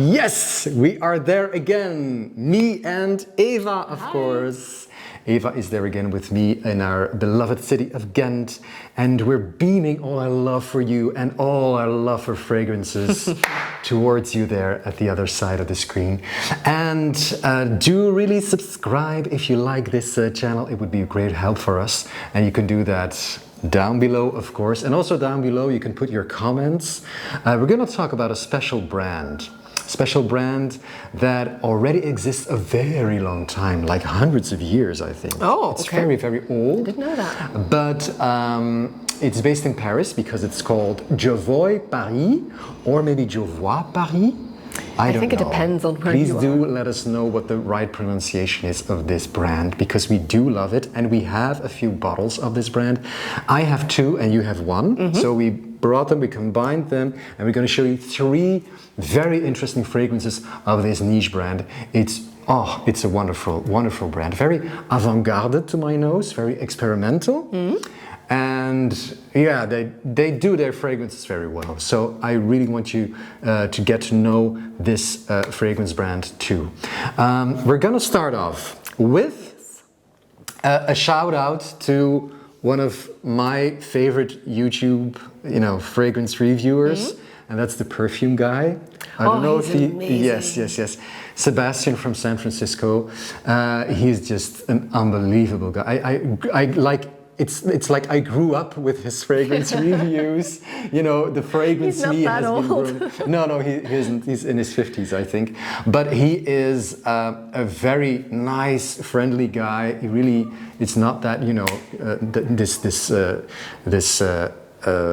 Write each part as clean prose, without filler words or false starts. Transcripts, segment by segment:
Yes, we are there again. Me and Eva, of course. Eva is there again with me in our beloved city of Ghent, and we're beaming all our love for you and all our love for fragrances towards you there at the other side of the screen. And do really subscribe if you like this channel. It would be a great help for us, and you can do that down below, of course. And also down below you can put your comments. We're going to talk about a special brand that already exists a very long time, like hundreds of years, I think. Oh, it's okay. very, very old. I didn't know that. But it's based in Paris because it's called Jovoy Paris, or maybe Jovoy Paris. I don't think it know. depends on where Please you do are. let us know what the right pronunciation is of this brand, because we do love it, and we have a few bottles of this brand. I have two and you have one. So we brought them, we combined them, and we're going to show you three very interesting fragrances of this niche brand. It's a wonderful, wonderful brand. Very avant-garde to my nose, very experimental. And yeah, they do their fragrances very well. So I really want you to get to know this fragrance brand too. We're gonna start off with a shout out to one of my favorite YouTube, fragrance reviewers, and that's the perfume guy. I don't know if he. amazing. Yes. Sebastian from San Francisco. He's just an unbelievable guy. I like. It's like I grew up with his fragrance reviews. The fragrance He's not me that has been old. grown. No, he isn't. He's in his 50s, I think. But he is a very nice, friendly guy. He really, it's not that this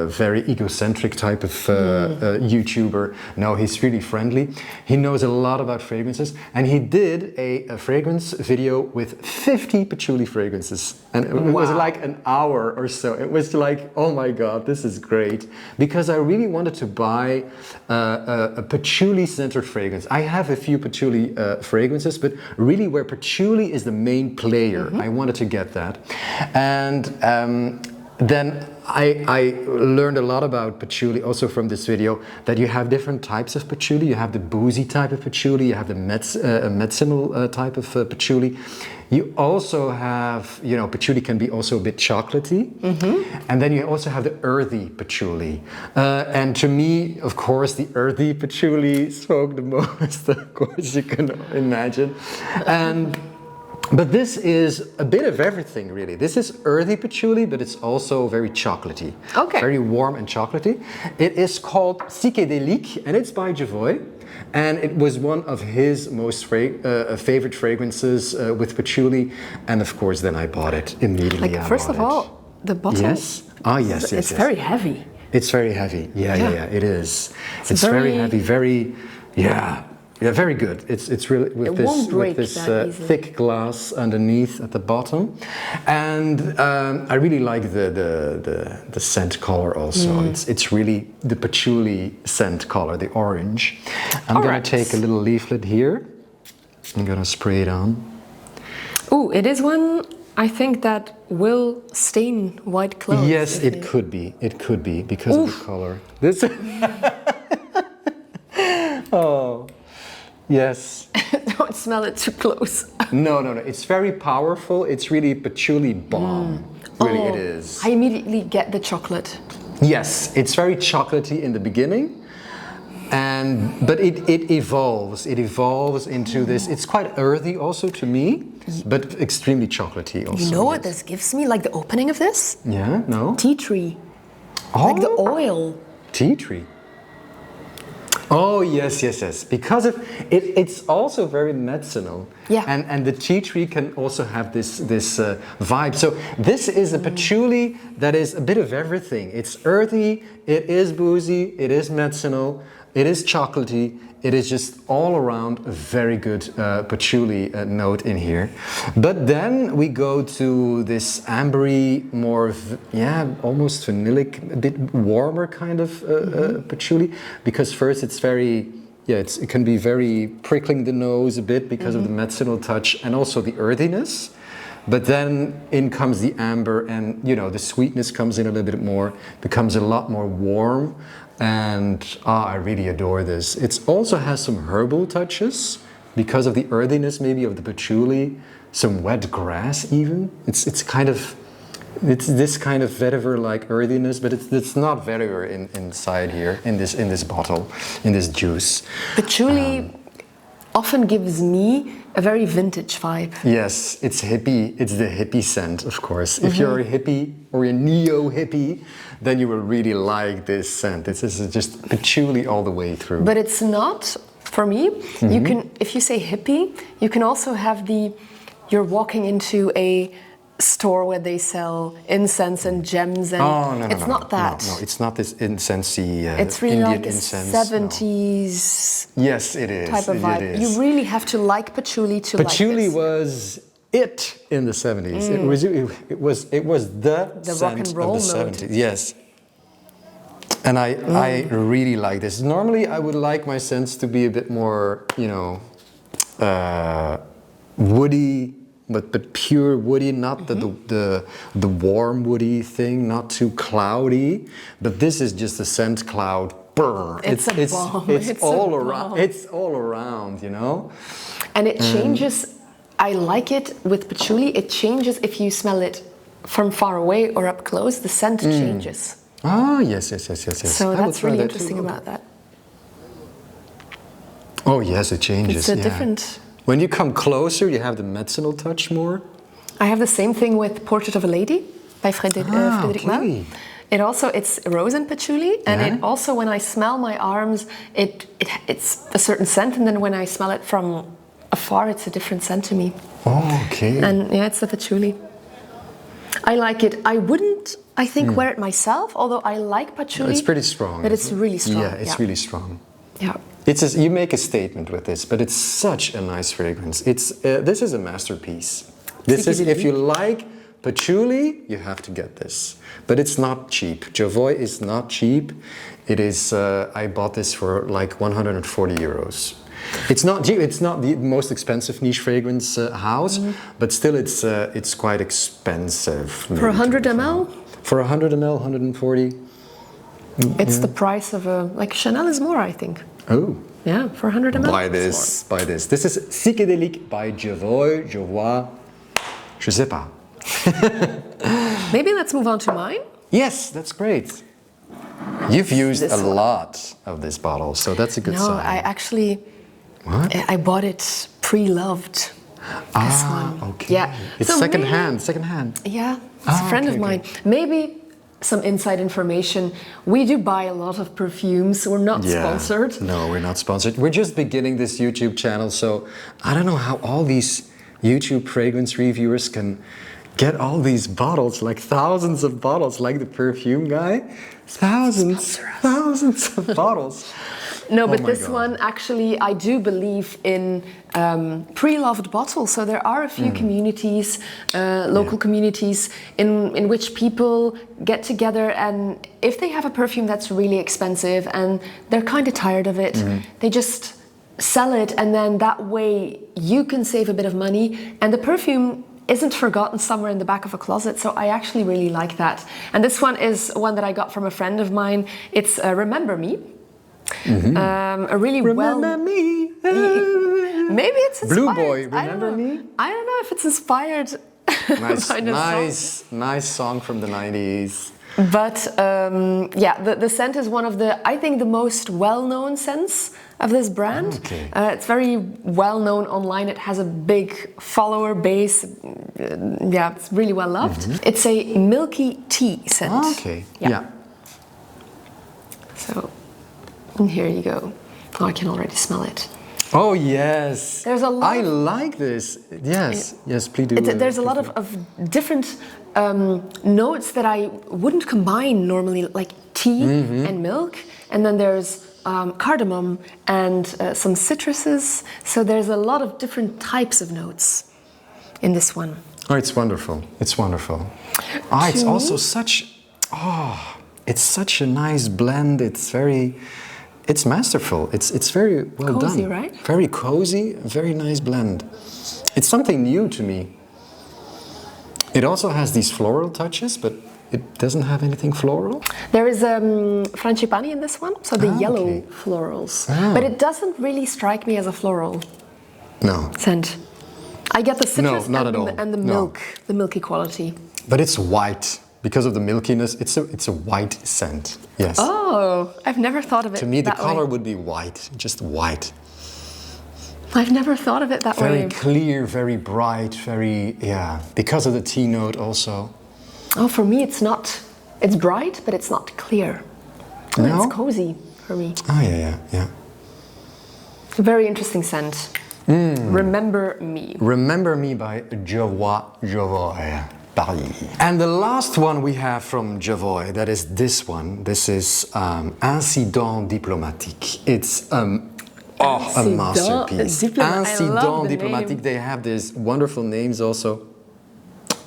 very egocentric type of YouTuber. No, he's really friendly. He knows a lot about fragrances, and he did a fragrance video with 50 patchouli fragrances, and it was like an hour or so. It was like, oh my god, this is great, because I really wanted to buy a patchouli-centered fragrance. I have a few patchouli fragrances, but really where patchouli is the main player, I wanted to get that. And then I learned a lot about patchouli also from this video, that you have different types of patchouli. You have the boozy type of patchouli, you have the medicinal type of patchouli. You also have, patchouli can be also a bit chocolatey. And then you also have the earthy patchouli. And to me, of course, the earthy patchouli spoke the most, of course, you can imagine. But this is a bit of everything, really. This is earthy patchouli, but it's also very chocolatey. Okay. Very warm and chocolatey. It is called Psychédélique, and it's by Jovoy. And it was one of his most favorite fragrances with patchouli. And of course, then I bought it immediately. First of all, the bottle. Yes. Yes. It's very heavy. It's very heavy. Yeah, it is. It's very heavy, very good. It's really with this thick glass underneath at the bottom, and I really like the scent color also. It's really the patchouli scent color, the orange. I'm gonna take a little leaflet here. I'm gonna spray it on. Oh, it is one I think that will stain white clothes. Yes, it could be. It could be because of the color. This. Oh. Yes. Don't smell it too close. No. It's very powerful. It's really patchouli bomb. Really, it is. I immediately get the chocolate. Yes, it's very chocolatey in the beginning, but it evolves. It evolves into this. It's quite earthy also to me, but extremely chocolatey also. You know what this gives me? Like the opening of this? Yeah. No. Tea tree. Oh. Like the oil. Tea tree. Oh yes, because it's also very medicinal. Yeah. And the tea tree can also have this vibe. So this is a patchouli that is a bit of everything. It's earthy, it is boozy, it is medicinal, it is chocolatey. It is just all around a very good patchouli note in here. But then we go to this ambery, more almost vanillic, a bit warmer kind of patchouli, because first it's very, it can be very prickling the nose a bit because of the medicinal touch and also the earthiness. But then in comes the amber, and the sweetness comes in a little bit more, becomes a lot more warm. And I really adore this. It also has some herbal touches because of the earthiness maybe of the patchouli, some wet grass even. It's this kind of vetiver-like earthiness, but it's not vetiver inside here in this bottle, in this juice. Patchouli often gives me a very vintage vibe. Yes, it's hippie. It's the hippie scent, of course. If you're a hippie or a neo-hippie, then you will really like this scent. This is just patchouli all the way through. But it's not, for me, you can, if you say hippie, you can also have you're walking into a store where they sell incense and gems and it's not that. No, it's not this incensey it's really Indian like a incense. 70s Yes, it is. type of vibe. It is. You really have to like patchouli to Patchouli like this. was it in the 70s. It was the scent rock and roll of the note. 70s. Yes. And I really like this. Normally I would like my scents to be a bit more, woody, but pure woody, not the warm woody thing, not too cloudy. But this is just a scent cloud. Brr. It's a bomb. It's all around. It's all around, And it changes. I like it with patchouli. It changes if you smell it from far away or up close. The scent changes. Ah, yes. So that's really interesting about that. Oh yes, it changes. It's a different. When you come closer, you have the medicinal touch more. I have the same thing with Portrait of a Lady by Frédéric Malle. Okay. It's rose and patchouli, and it also, when I smell my arms, it's a certain scent, and then when I smell it from afar, it's a different scent to me. Oh, okay. And yeah, it's the patchouli. I like it. I wouldn't, I think, wear it myself, although I like patchouli. It's pretty strong. But it's really strong. Yeah, it's really strong. Yeah. You make a statement with this, but it's such a nice fragrance. This is a masterpiece. This is, if you like patchouli, you have to get this. But it's not cheap. Jovoy is not cheap. It is. I bought this for like 140 euros. It's not the most expensive niche fragrance house, but still it's quite expensive. For 100 ml? For 100 ml, 140. It's the price of like Chanel is more, I think. Oh. Yeah, for 100 ml. Buy this. This is Psychédélique by Jovoy. Je sais pas. Maybe let's move on to mine. Yes, that's great. You've used a lot of this bottle, so that's a good sign. No, I actually... What? I bought it pre-loved. This one. Okay. Yeah. It's So second maybe- hand. Yeah, it's a friend of mine. Maybe some inside information. We do buy a lot of perfumes. We're not sponsored. No, we're not sponsored. We're just beginning this YouTube channel, so I don't know how all these YouTube fragrance reviewers can get all these bottles, like thousands of bottles, like the perfume guy. Thousands of bottles. No, but my this God. one, actually, I do believe in pre-loved bottles. So there are a few communities, local communities, in which people get together, and if they have a perfume that's really expensive and they're kind of tired of it, they just sell it, and then that way you can save a bit of money, and the perfume isn't forgotten somewhere in the back of a closet. So I actually really like that. And this one is one that I got from a friend of mine. It's Remember Me. A really Remember me. Maybe it's inspired. Blue Boy, I don't Remember know. Me? I don't know if it's inspired by the song. Nice song from the 90s. But yeah, the scent is one of the, I think, the most well-known scents of this brand. Okay. It's very well-known online. It has a big follower base. Yeah, it's really well-loved. It's a milky tea scent. Okay. Yeah. So, and here you go. Oh, I can already smell it. Oh yes. There's a lot I like this. Yes. Yes, please do. There's a lot of different notes that I wouldn't combine normally, like tea and milk. And then there's cardamom and some citruses. So there's a lot of different types of notes in this one. Oh, it's wonderful. It's wonderful. Ah, it's also such. Oh, it's such a nice blend. It's masterful. It's very well Cozy, done. right? Very cozy, very nice blend. It's something new to me. It also has these floral touches, but it doesn't have anything floral? There is frangipani in this one, so the yellow okay. florals. Ah. But it doesn't really strike me as a floral No. scent. I get the citrus not and, at all. and the No. milk, the milky quality. But it's white. Because of the milkiness, it's a white scent. Yes. Oh, I've never thought of it To me, the that color way. would be white, just white. I've never thought of it that Very way. clear, very bright, very, yeah. Because of the tea note also. Oh, for me, it's not. It's bright, but it's not clear. No? It's cozy for me. Ah, yeah. Very interesting scent. Remember Me. Remember Me by Jovoy Paris. And the last one we have from Jovoy, that is this one. This is Incident Diplomatique. It's a masterpiece. Incident Diplomatique. They have these wonderful names also.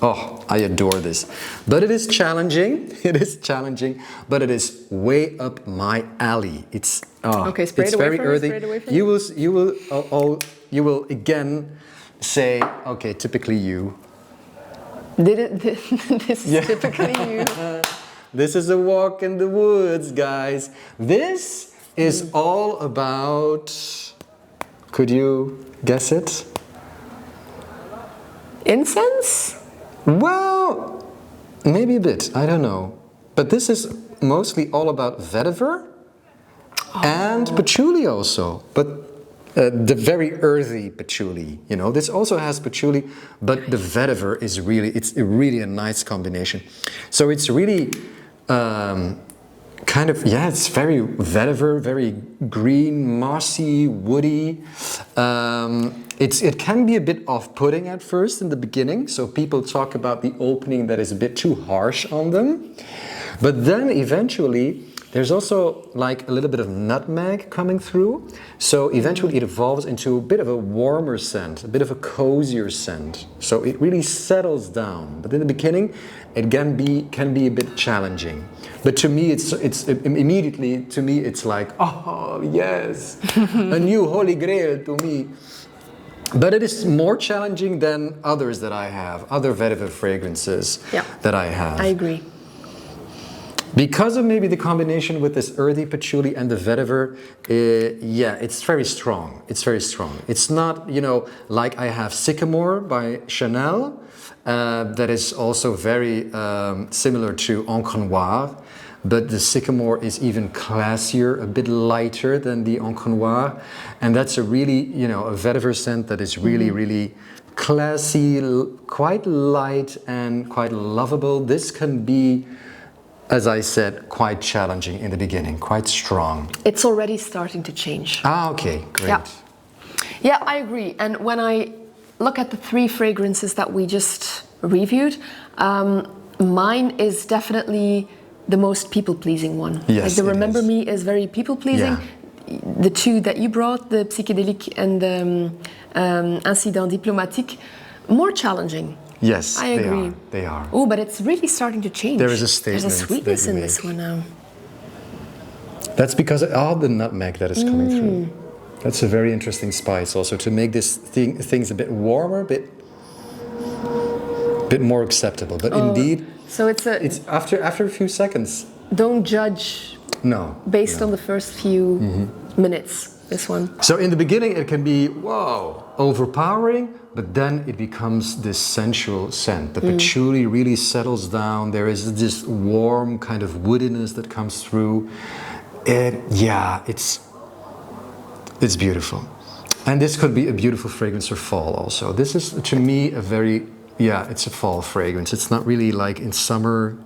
Oh, I adore this. But it is challenging. It is challenging, but it is way up my alley. It's Okay, spray it's it away very from me, earthy. spray it away from You will again say, okay, typically you. This is typically you. This is a walk in the woods, guys. This is all about, could you guess it? Incense? Well, maybe a bit, I don't know. But this is mostly all about vetiver and patchouli also. But the very earthy patchouli, you know. This also has patchouli, but the vetiver is really a nice combination. So it's really it's very vetiver, very green, mossy, woody. It can be a bit off-putting at first in the beginning, so people talk about the opening that is a bit too harsh on them. But then eventually, there's also like a little bit of nutmeg coming through. So eventually it evolves into a bit of a warmer scent, a bit of a cozier scent. So it really settles down. But in the beginning, it can be a bit challenging. But to me, it's immediately, to me, it's like, oh, yes, a new holy grail to me. But it is more challenging than others that I have, other vetiver fragrances that I have. I agree. Because of maybe the combination with this earthy patchouli and the vetiver, it's very strong. It's very strong. It's not, like I have Sycamore by Chanel, that is also very similar to Encre Noire, but the Sycamore is even classier, a bit lighter than the Encre Noire, and that's a really, a vetiver scent that is really, really classy, quite light and quite lovable. This can be, as I said, quite challenging in the beginning, quite strong. It's already starting to change. Ah, okay, great. Yeah, I agree. And when I look at the 3 fragrances that we just reviewed, mine is definitely the most people-pleasing one. Yes, like the Remember is. Me is very people-pleasing. Yeah. The 2 that you brought, the Psychédélique and the Incident Diplomatique, more challenging. Yes, I agree. They are. Oh, but it's really starting to change. There is a statement. There's a sweetness that you in this one now. That's because of all the nutmeg that is coming through. That's a very interesting spice also to make this things a bit warmer, bit more acceptable. But indeed, so it's after a few seconds. Don't judge. No. Based on the first few minutes. This one. So in the beginning, it can be overpowering. But then it becomes this sensual scent. The patchouli really settles down. There is this warm kind of woodiness that comes through. It's beautiful. And this could be a beautiful fragrance for fall also. This is, to me, it's a fall fragrance. It's not really like in summer,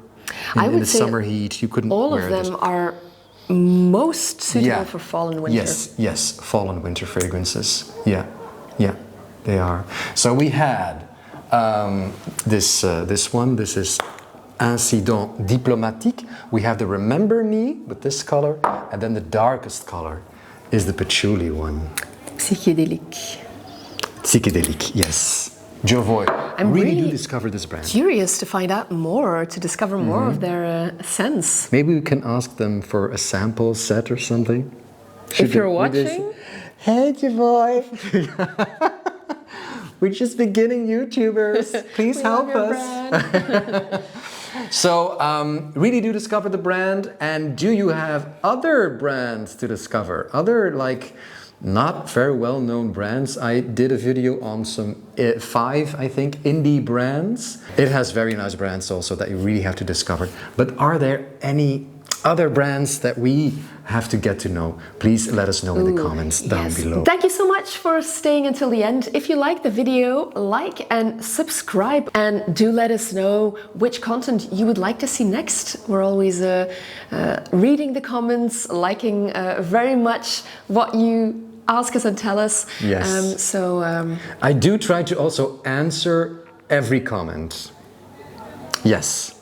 in the summer heat. You couldn't all wear of them this. Are most suitable for fall and winter. Yes, fall and winter fragrances. Yeah. They are. So we had this one. This is Incident Diplomatique. We have the Remember Me with this color, and then the darkest color is the patchouli one. Psychédélique. Psychédélique, yes. Jovoy, I'm really do discover this brand. Curious to find out more, to discover more of their scents. Maybe we can ask them for a sample set or something. If you're watching. Hey, Jovoy. We're just beginning YouTubers. Please help us. So really do discover the brand, and do you have other brands to discover? Other like not very well-known brands. I did a video on some 5, I think, indie brands. It has very nice brands also that you really have to discover. But are there any other brands that we have to get to know? Please let us know in the comments down below. Thank you so much for staying until the end. If you like the video, like and subscribe, and do let us know which content you would like to see next. We're always reading the comments, liking very much what you ask us and tell us. Yes. I do try to also answer every comment. Yes.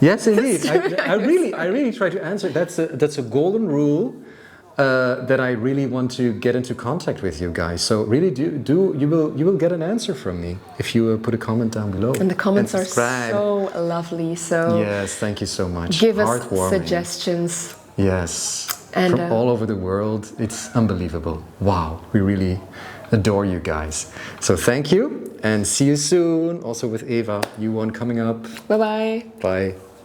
Yes, indeed. I really try to answer. That's a golden rule that I really want to get into contact with you guys. So really you will get an answer from me if you put a comment down below. And the comments are so lovely. So yes, thank you so much. Give us suggestions. Yes. And from all over the world. It's unbelievable. Wow, we really adore you guys. So thank you and see you soon. Also with Eva, you one coming up. Bye-bye. Bye.